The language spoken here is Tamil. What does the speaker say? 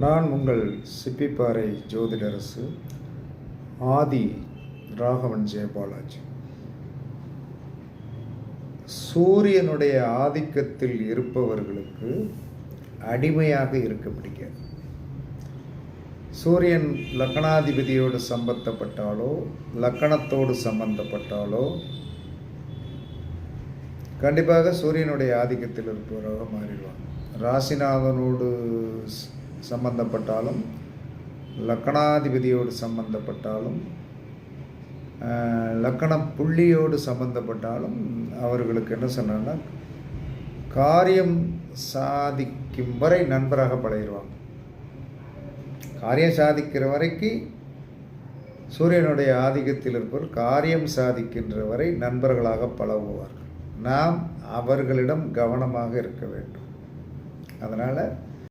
நான் உங்கள் சிப்பிப்பாறை ஜோதிடரசு ஆதி ராகவன் ஜெயபாலாஜி. சூரியனுடைய ஆதிக்கத்தில் இருப்பவர்களுக்கு அடிமையாக இருக்க பிடிக்காது. சூரியன் லக்னாதிபதியோடு சம்பந்தப்பட்டாலோ லக்கணத்தோடு சம்பந்தப்பட்டாலோ கண்டிப்பாக சூரியனுடைய ஆதிக்கத்தில் இருப்பவராக மாறிடுவாங்க. ராசிநாதனோடு சம்பந்தப்பட்டாலும் லக்கணாதிபதியோடு சம்பந்தப்பட்டாலும் லக்கண புள்ளியோடு சம்பந்தப்பட்டாலும் அவர்களுக்கு என்ன சொன்னாங்கன்னா காரியம் சாதிக்கும் வரை நண்பராக பழகிடுவாங்க. காரியம் சாதிக்கிற வரைக்கும் சூரியனுடைய ஆதிக்கத்தில் இருப்பவர் காரியம் சாதிக்கின்ற வரை நண்பர்களாக பழகுவார்கள். நாம் அவர்களிடம் கவனமாக இருக்க வேண்டும். அதனால்